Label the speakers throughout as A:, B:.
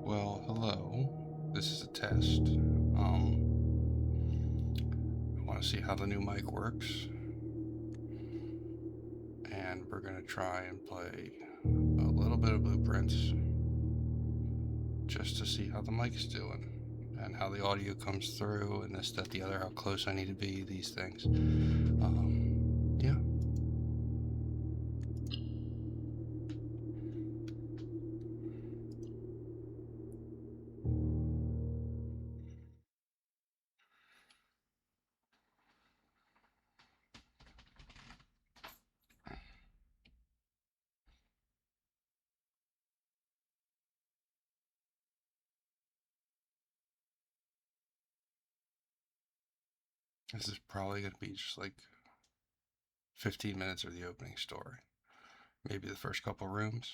A: Well, hello. This is a test. I want to see how the new mic works. And we're going to try and play a little bit of Blue Prince just to see how the mic's doing and how the audio comes through and this, that, the other, how close I need to be, these things. Yeah. This is probably going to be just like 15 minutes of the opening story. Maybe the first couple rooms.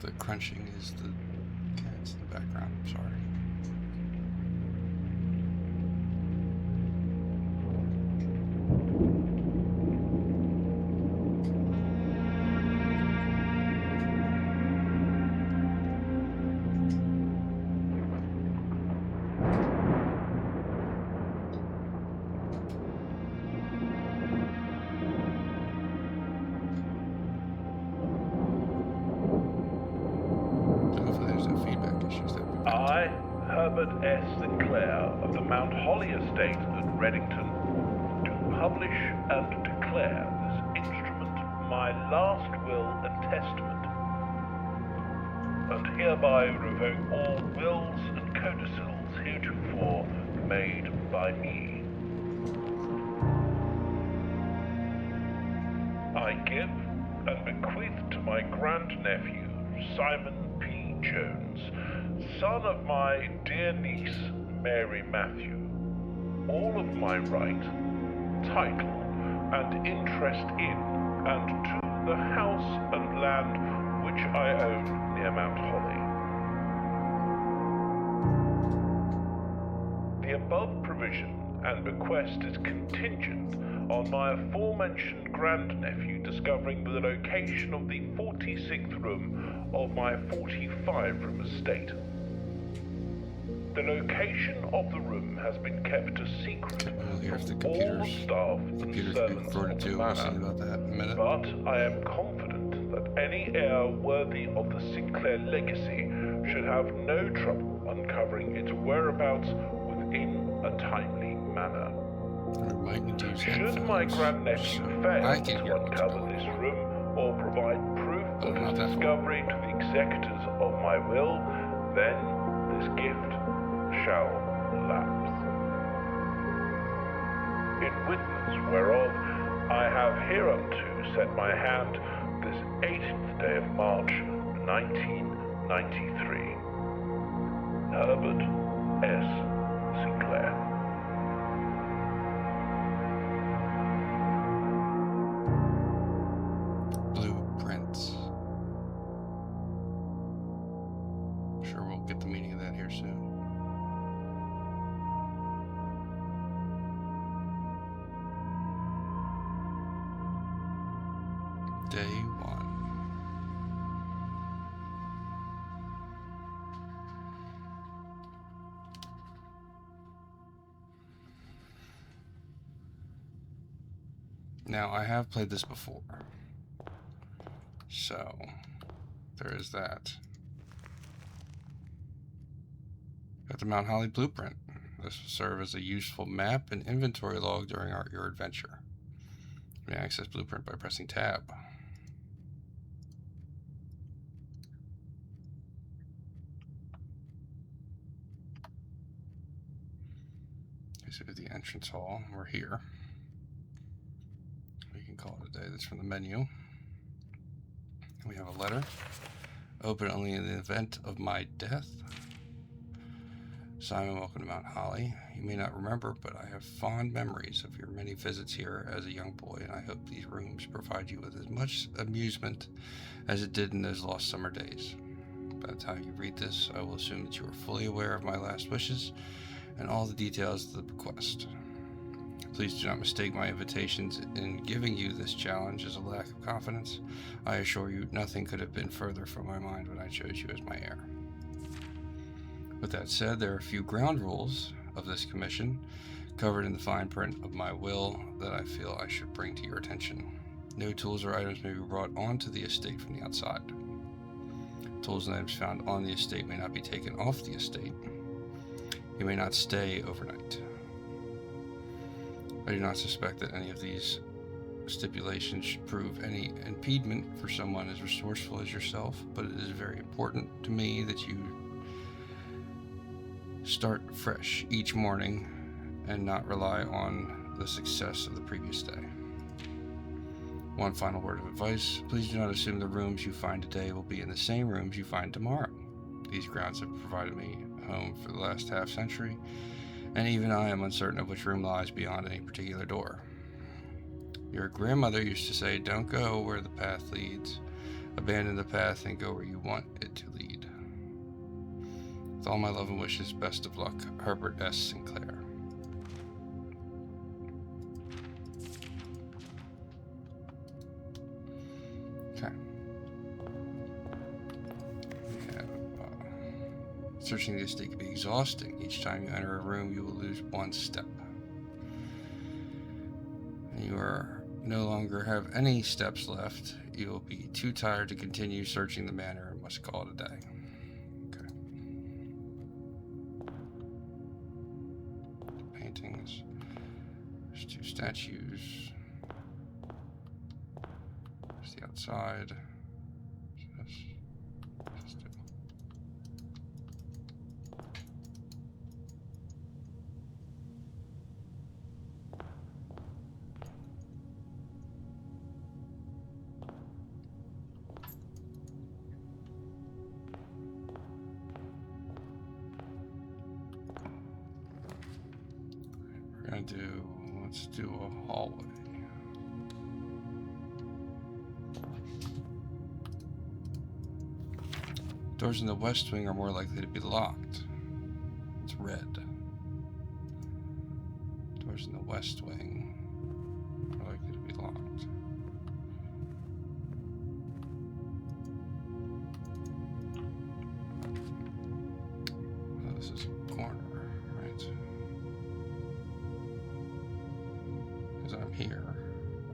A: The crunching is the cats in the background. I'm sorry. Hopefully there's no feedback issues that prevent
B: I, Herbert S. Sinclair of the Mount Holly Estate at Reddington, do publish and declare this instrument my last will and testament, and hereby revoke all wills and codicils heretofore made by me. I give and bequeath to my grandnephew, Simon P. Jones, son of my dear niece, Mary Matthew, all of my right, title, and interest in and to the house and land which I own near Mount Holly. The above provision and bequest is contingent on my aforementioned grandnephew discovering the location of the 46th room of my 45-room estate. The location of the room has been kept a secret from all the staff and servants of the manor, but I am confident that any heir worthy of the Sinclair legacy should have no trouble uncovering its whereabouts within a timely manner. Should my grandnephew fail to uncover this room or provide proof of his discovery to the executors of my will, then this gift shall lapse. In witness whereof I have hereunto set my hand this 18th day of March, 1993. Herbert S. Sinclair.
A: Blue Prince. Sure, we'll get the meaning of that here soon. Day 1. Now, I have played this before, so there is that. Got the Mount Holly blueprint. This will serve as a useful map and inventory log during your adventure. You may access blueprint by pressing tab. This is the entrance hall. We're here. We can call it a day. That's from the menu. We have a letter. Open only in the event of my death. Simon, welcome to Mount Holly. You may not remember, but I have fond memories of your many visits here as a young boy, and I hope these rooms provide you with as much amusement as it did in those lost summer days. By the time you read this, I will assume that you are fully aware of my last wishes and all the details of the bequest. Please do not mistake my invitations in giving you this challenge as a lack of confidence. I assure you, nothing could have been further from my mind when I chose you as my heir. With that said, there are a few ground rules of this commission covered in the fine print of my will that I feel I should bring to your attention. No tools or items may be brought onto the estate from the outside. Tools and items found on the estate may not be taken off the estate. You may not stay overnight. I do not suspect that any of these stipulations should prove any impediment for someone as resourceful as yourself, but it is very important to me that you start fresh each morning and not rely on the success of the previous day. One final word of advice: please do not assume the rooms you find today will be in the same rooms you find tomorrow. These grounds have provided me a home for the last half century, and even I am uncertain of which room lies beyond any particular door. Your grandmother used to say, "Don't go where the path leads. Abandon the path and go where you want it to lead." With all my love and wishes, best of luck, Herbert S. Sinclair. Okay. We have, searching the estate can be exhausting. Each time you enter a room, you will lose one step. And you are no longer have any steps left. You will be too tired to continue searching the manor and must call it a day. Okay. Paintings. There's two statues. There's the outside. Let's do a hallway. Doors in the west wing are more likely to be locked. It's red. Doors in the west wing are likely to be locked. Oh, this is a corner, right? I'm here.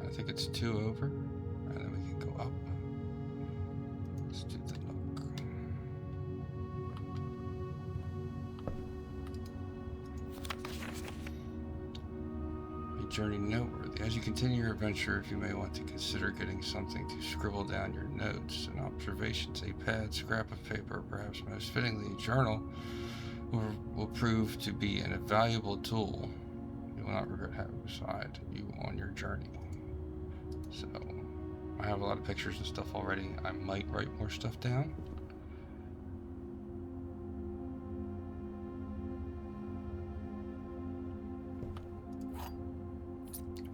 A: I think it's 2 over, and then we can go up. Let's do the nook. A journey noteworthy. As you continue your adventure, you may want to consider getting something to scribble down your notes and observations. A pad, scrap of paper, perhaps most fittingly a journal, will prove to be an invaluable tool. Will not regret having beside you on your journey. So, I have a lot of pictures and stuff already. I might write more stuff down.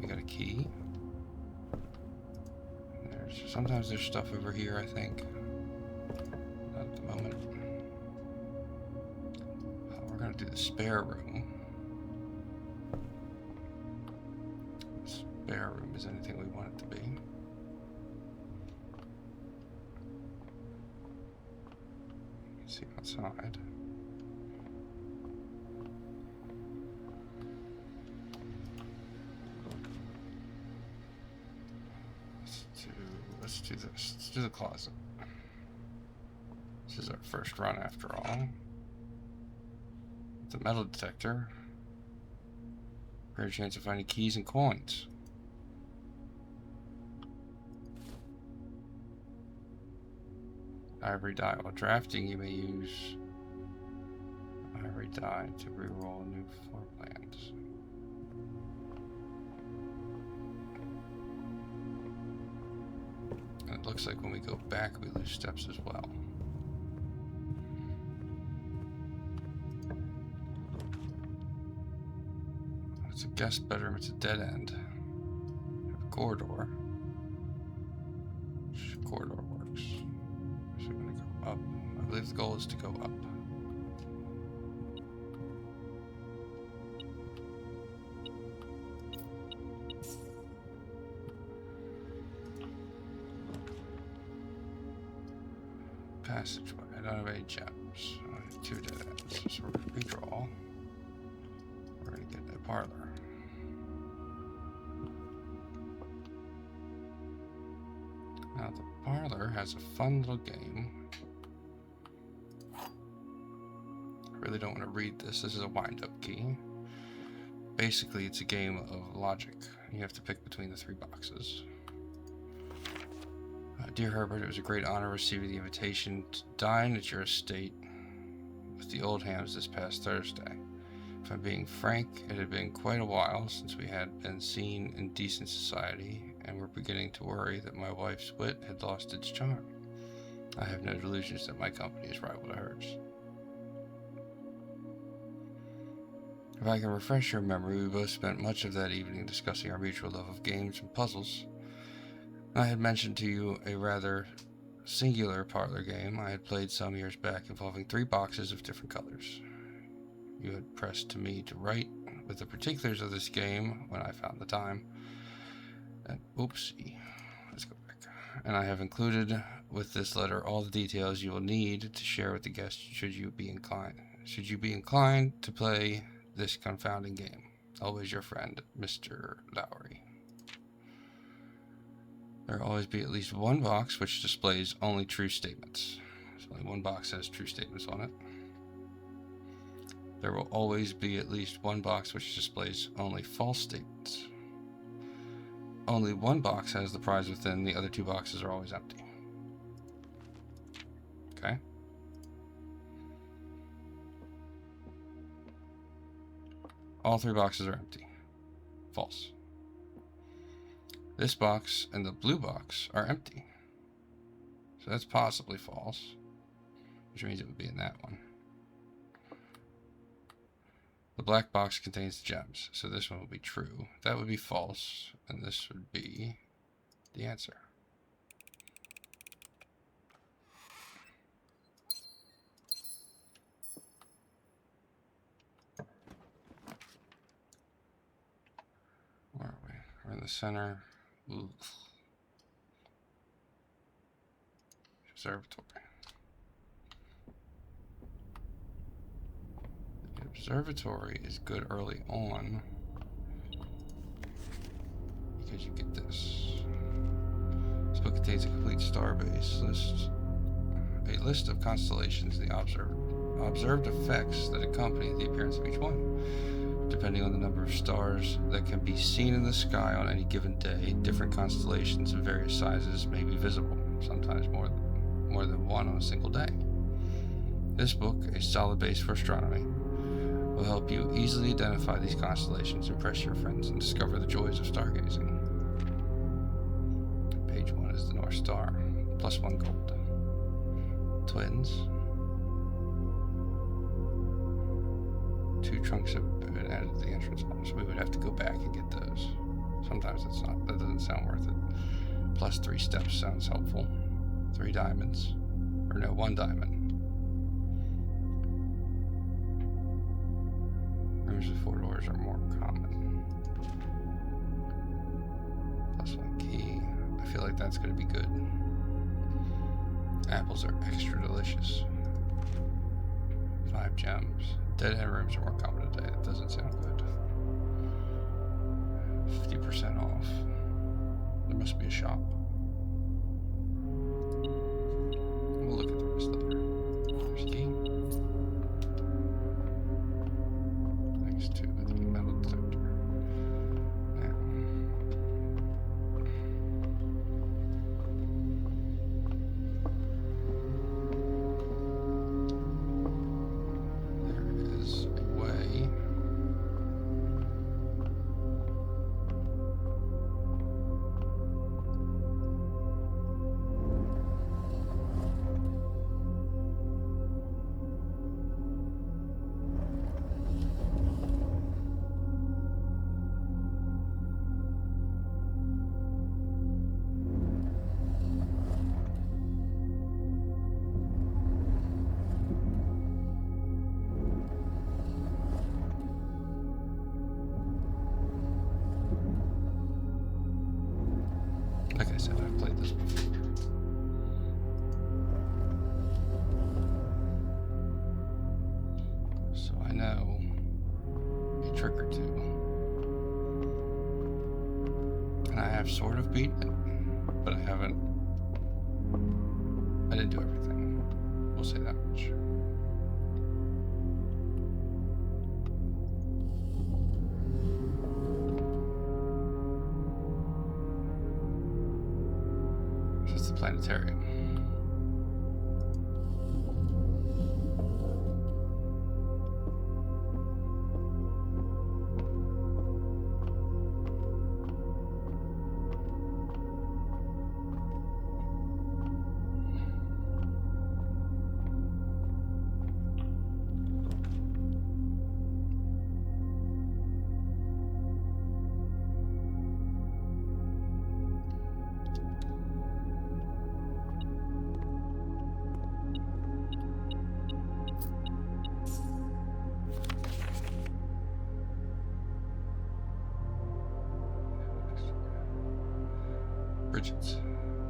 A: We got a key. Sometimes there's stuff over here, I think. Not at the moment. We're gonna do the spare room. Spare room is anything we want it to be. You can see outside. Let's do this. Let's do the closet. This is our first run after all. The metal detector. Greater chance of finding keys and coins. Ivory die. While drafting, you may use ivory die to reroll new floor plans. And it looks like when we go back, we lose steps as well. It's a guest bedroom. It's a dead end. We have a corridor. Which corridor works? So we're going to go up. I believe if the goal is to go up. Passageway. I don't have any gems. I have 2 dead ends. So we're going to redraw. We're going to get a parlor. Now the parlor has a fun little game. I really don't want to read this. This is a wind-up key. Basically, it's a game of logic. You have to pick between the 3 boxes. Dear Herbert, it was a great honor receiving the invitation to dine at your estate with the Oldhams this past Thursday. If I'm being frank, it had been quite a while since we had been seen in decent society, and were beginning to worry that my wife's wit had lost its charm. I have no delusions that my company is rival to hers. If I can refresh your memory, we both spent much of that evening discussing our mutual love of games and puzzles. I had mentioned to you a rather singular parlor game I had played some years back involving 3 boxes of different colors. You had pressed to me to write with the particulars of this game when I found the time. And, oopsie. Let's go back. And I have included with this letter all the details you will need to share with the guests should you be inclined to play this confounding game. Always your friend, Mr. Lowry. There will always be at least 1 box which displays only true statements. So only 1 box has true statements on it. There will always be at least 1 box which displays only false statements. Only 1 box has the prize within, the other 2 boxes are always empty. Okay? All 3 boxes are empty. False. This box and the blue box are empty. So that's possibly false, which means it would be in that one. The black box contains the gems, so this one will be true. That would be false, and this would be the answer. Where are we? We're in the center. Ooh. Observatory. The observatory is good early on because you get this. This book contains a complete starbase list, a list of constellations and the observed effects that accompany the appearance of each one. Depending on the number of stars that can be seen in the sky on any given day, different constellations of various sizes may be visible, sometimes more than one on a single day. This book, a solid base for astronomy, will help you easily identify these constellations, impress your friends, and discover the joys of stargazing. Page 1 is the North Star, +1 gold. Twins. 2 trunks have been added to the entrance hall, so we would have to go back and get those. Sometimes that doesn't sound worth it. +3 steps sounds helpful. 3 diamonds. Or no, 1 diamond. Rooms with 4 doors are more common. +1 key. I feel like that's going to be good. Apples are extra delicious. 5 gems. Dead end rooms are more common today. That doesn't sound good. 50% off. There must be a shop. We'll look at the rest later. There's key. Thanks to the metal detector. Now. There is a way. this before. So I know a trick or two. And I have sort of beaten it, but I didn't do everything. We'll say that much. This is the planetarium. Bridget,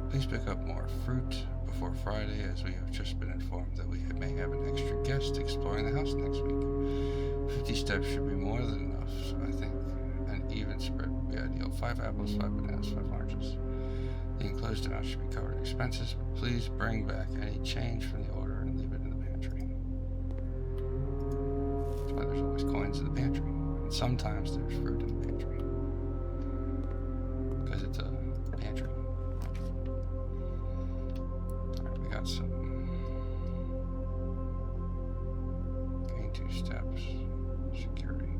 A: please pick up more fruit before Friday, as we have just been informed that we may have an extra guest exploring the house next week. 50 steps should be more than enough, so I think an even spread would be ideal. 5 apples, 5 bananas, 5 oranges. The enclosed amount should be covered in expenses, but please bring back any change from the order and leave it in the pantry. That's why there's always coins in the pantry, and sometimes there's fruit in the pantry. Because it's a pantry. Alright, we got some. Gain 2 steps. Security.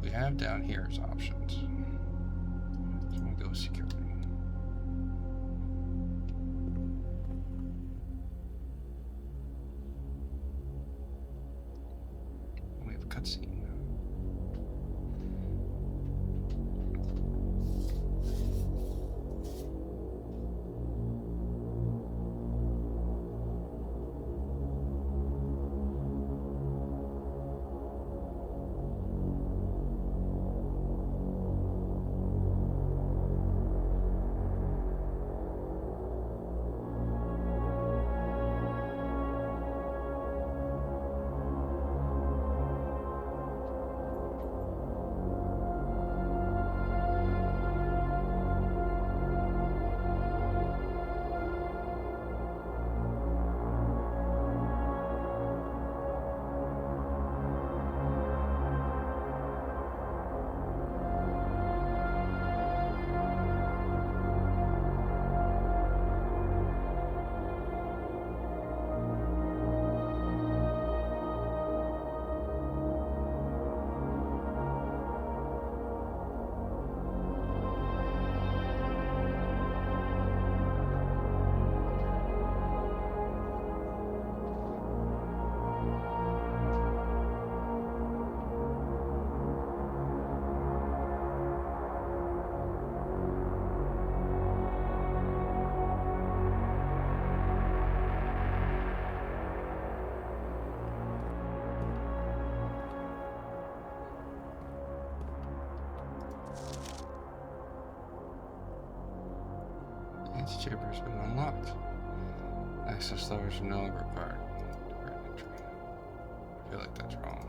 A: We have down here as options. So I'm going to go with security. We have a cutscene. Chamber has been unlocked. Access levers are no longer required. Entry. I feel like that's wrong.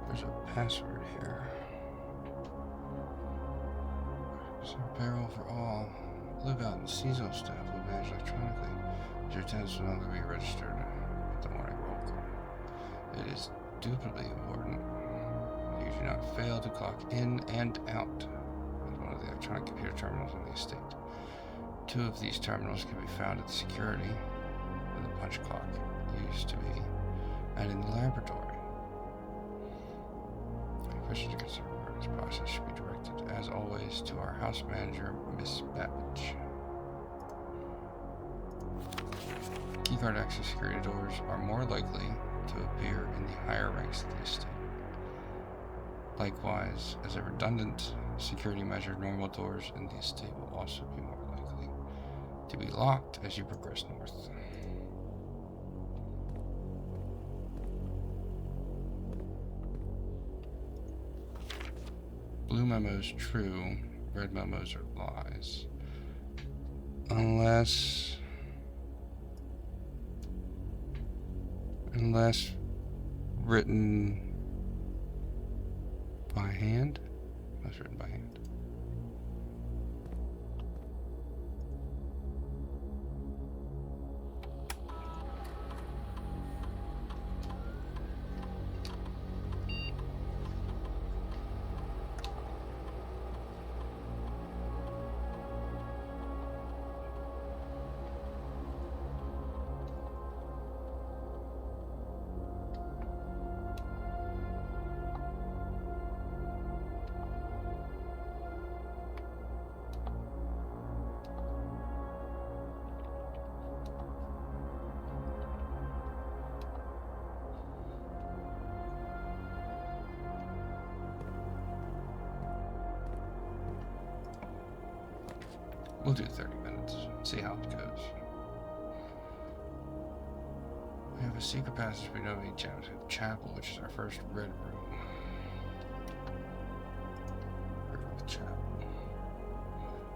A: There's a password here. There's a barrel for all. Live out and seasonal staff will manage electronically. Your attendance will no longer be registered at the morning roll call. It is dubitably important you do not fail to clock in and out at one of the electronic computer terminals on the estate. 2 of these terminals can be found at the security, where the punch clock used to be, and in the laboratory. Questions to consider regarding this process should be directed, as always, to our house manager, Miss Babbage. Keycard access security doors are more likely to appear in the higher ranks of the estate. Likewise, as a redundant security measure, normal doors in the estate will also be more likely to be locked as you progress north. Blue memo is true. Red memos are lies. Unless written by hand. Unless written by hand. We'll do 30 minutes. See how it goes. We have a secret passage we know in chapel, which is our first red room. Chapel.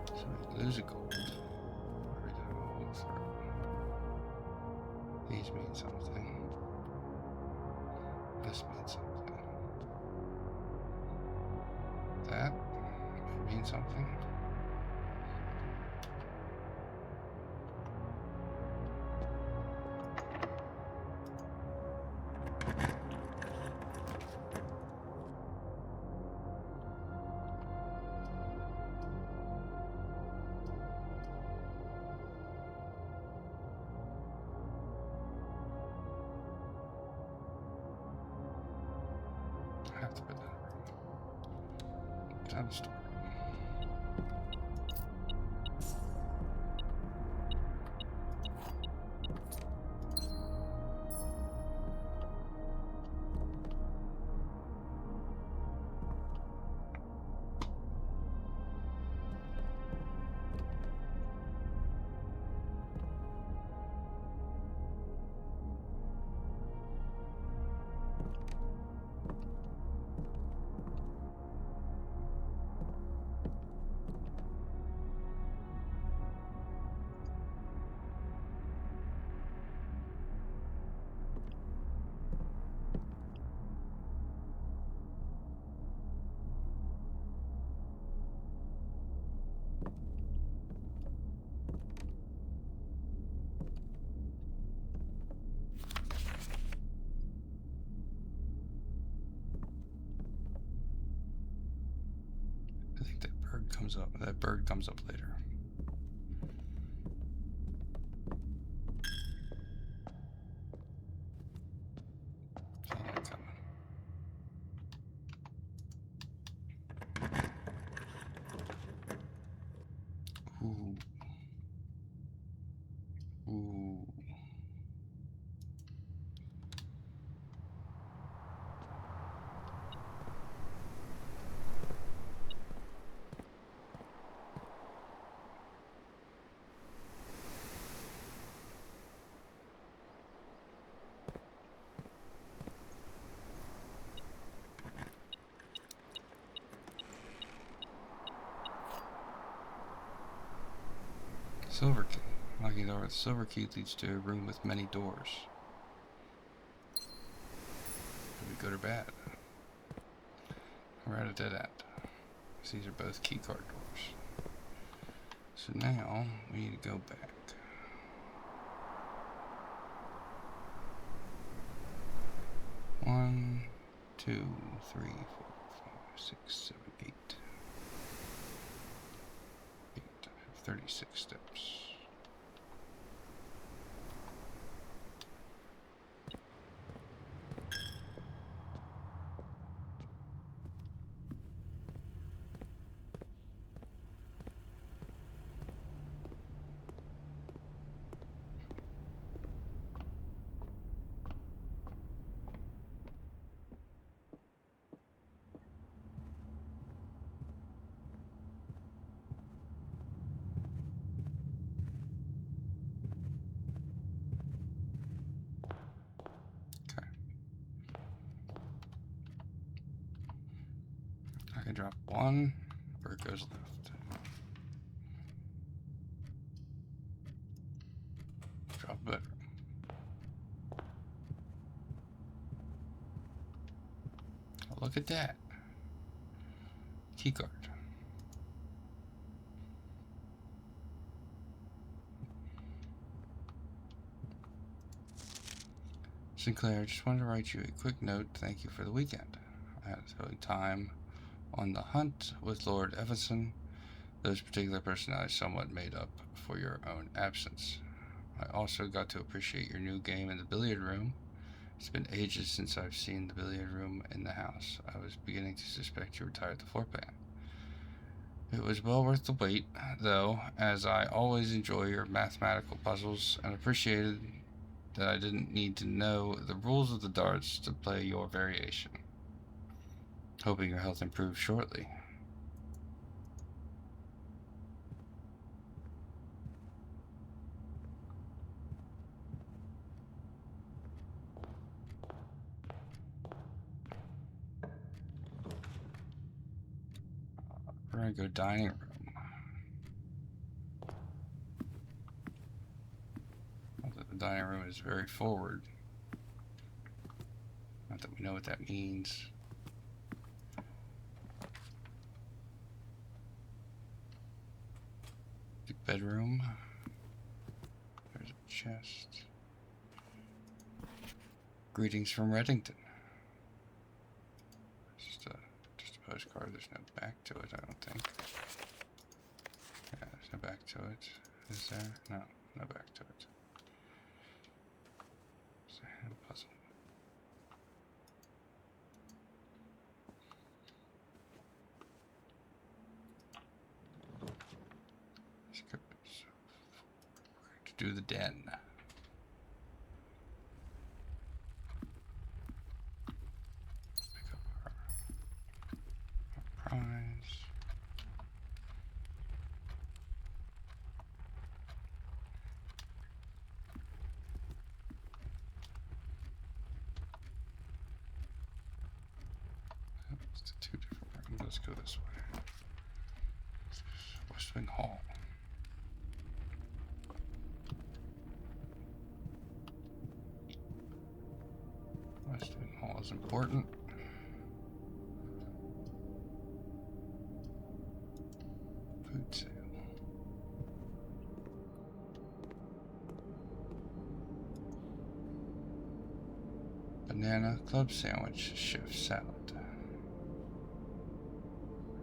A: So we lose a gold every time we walk through. These mean something. This means something. That means something. I have to put that in. Get out of the store. I think that bird comes up later. See that coming. Ooh. Ooh. Silver key. Lucky door. The silver key leads to a room with many doors. Could be good or bad. We're at a dead end. These are both key card doors. So now we need to go back. One, 2, 3, 4, 5, 6, 7, 8. 36 steps. I can drop 1 where it goes left. Drop bedroom. Oh, look at that. Key card. Sinclair, just wanted to write you a quick note. Thank you for the weekend. I had a thrilling time on the hunt with Lord Evanson. Those particular personalities somewhat made up for your own absence. I also got to appreciate your new game in the billiard room. It's been ages since I've seen the billiard room in the house. I was beginning to suspect you retired the floor plan. It was well worth the wait, though, as I always enjoy your mathematical puzzles and appreciated that I didn't need to know the rules of the darts to play your variation. Hoping your health improves shortly. We're gonna go dining room. The dining room is very forward. Not that we know what that means. The bedroom. There's a chest. Greetings from Reddington. Just a postcard. There's no back to it, I don't think. Yeah, there's no back to it. Is there? No, no back to it. It's a hand puzzle. Let's go. We're going to do the den. Pick up our prize. It's the two different rooms. Let's go this way. West Wing Hall. West Wing Hall is important. Food sale. Banana club sandwich, chef salad.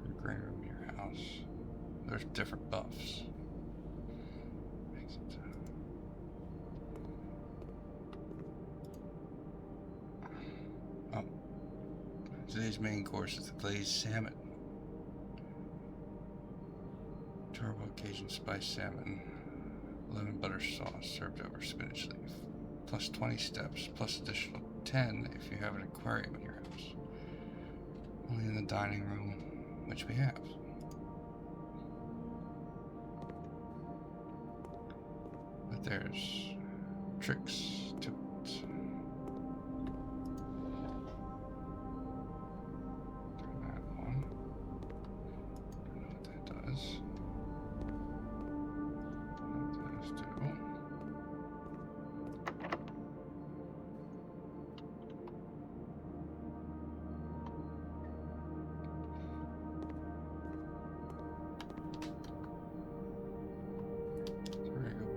A: Your green room in your house. There's different buffs. Makes it. Oh. Today's main course is the glazed salmon. Turbo Cajun spiced salmon, lemon butter sauce served over spinach leaf, plus 20 steps, plus additional 10 if you have an aquarium in your house. Only in the dining room, which we have. But there's tricks to it. That one. Don't know what that does.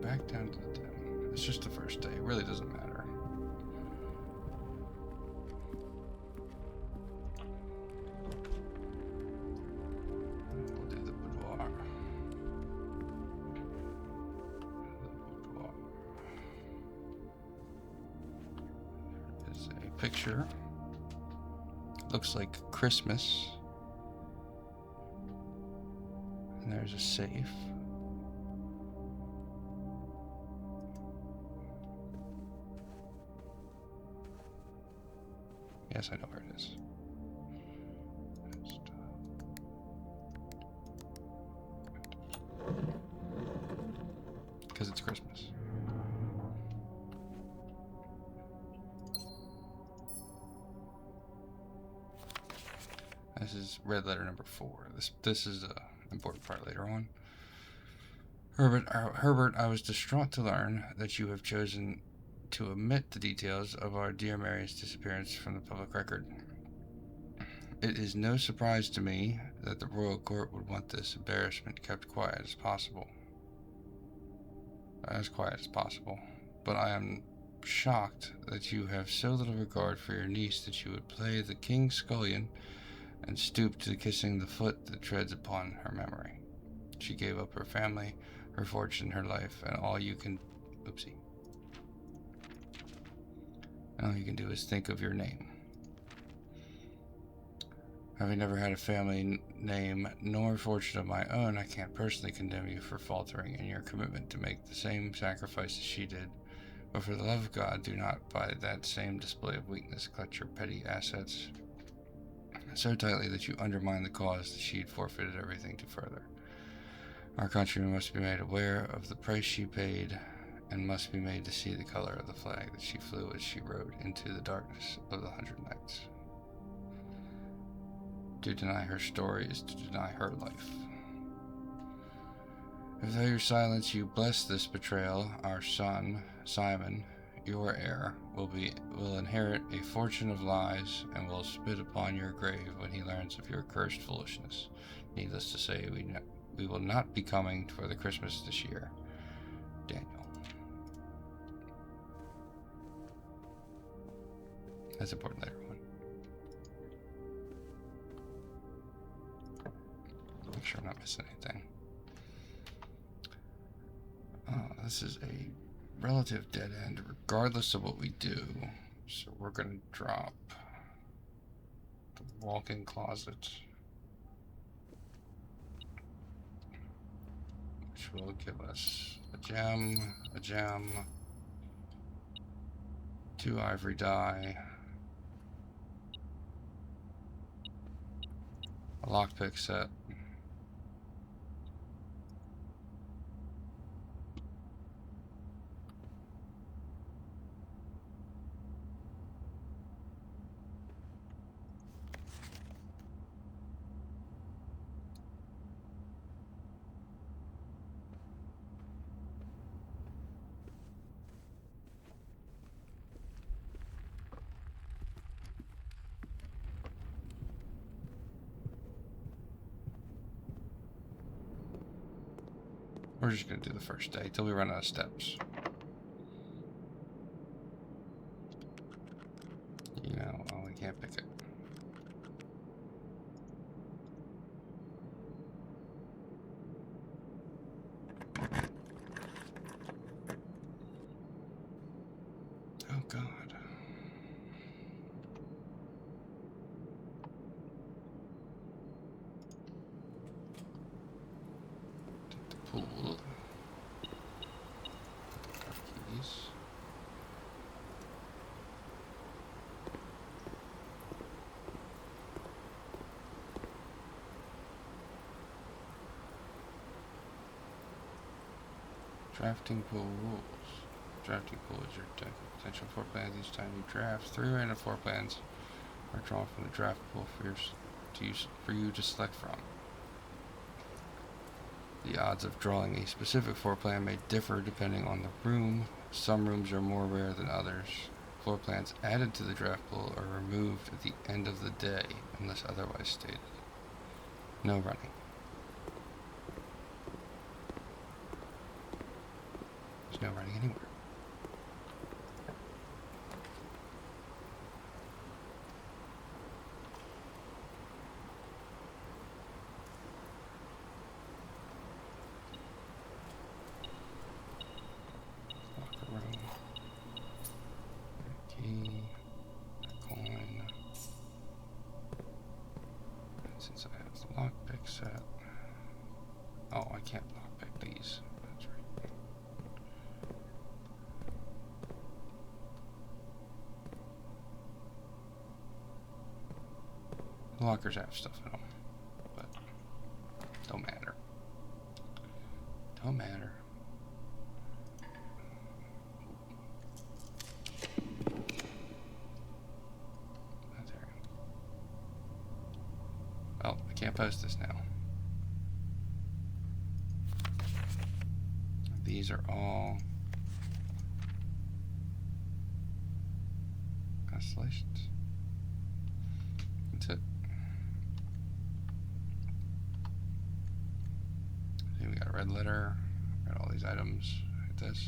A: Back down to the den. It's just the first day. It really doesn't matter. We'll do the boudoir. There is a picture. Looks like Christmas. And there's a safe. Yes, I know where it is. Because it's Christmas. This is red letter number 4. This is a important part later on. Herbert, I was distraught to learn that you have chosen to omit the details of our dear Mary's disappearance from the public record. It is no surprise to me that the royal court would want this embarrassment kept quiet as possible. As quiet as possible. But I am shocked that you have so little regard for your niece that you would play the king's scullion and stoop to kissing the foot that treads upon her memory. She gave up her family, her fortune, her life, and all you can do is think of your name. Having never had a family name nor fortune of my own, I can't personally condemn you for faltering in your commitment to make the same sacrifice as she did. But for the love of God, do not, by that same display of weakness, clutch your petty assets so tightly that you undermine the cause that she had forfeited everything to further. Our countrymen must be made aware of the price she paid, and must be made to see the color of the flag that she flew as she rode into the darkness of the 100 Nights. To deny her story is to deny her life. If through your silence you bless this betrayal, our son, Simon, your heir, will inherit a fortune of lies and will spit upon your grave when he learns of your cursed foolishness. Needless to say, we will not be coming for the Christmas this year. Daniel. That's important later on. Make sure I'm not missing anything. This is a relative dead end regardless of what we do. So we're going to drop the walk-in closet, which will give us a gem, 2 ivory dye, a lockpick set, we're just going to do the first day till we run out of steps. I can't pick it. Oh God. Take the pool. Keys. Drafting pool rules. Drafting pool is your deck of potential floor plans. Each time you draft, 3 random floor plans are drawn from the draft pool for you to select from. The odds of drawing a specific floor plan may differ depending on the room. Some rooms are more rare than others. Floor plans added to the draft pool are removed at the end of the day unless otherwise stated. No running. There's no running anywhere. Locker room. Key. A coin. And since I have the lockpick set. Oh, I can't lockpick these. That's right. The lockers have stuff in them, but don't matter. Don't matter. There. can't post this now. These are all constellations. That's it. See, we got a red letter. Got all these items like this.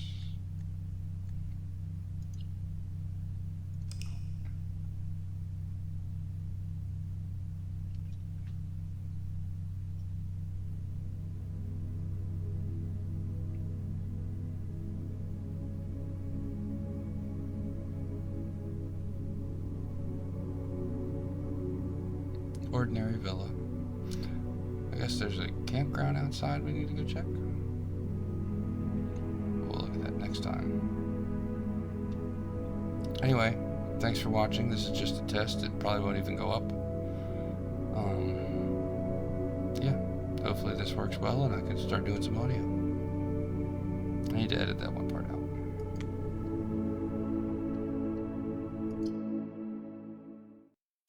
A: Ordinary villa. I guess there's a campground outside we need to go check. We'll look at that next time. Anyway, thanks for watching. This is just a test. It probably won't even go up. Yeah, hopefully this works well and I can start doing some audio. I need to edit that one part out.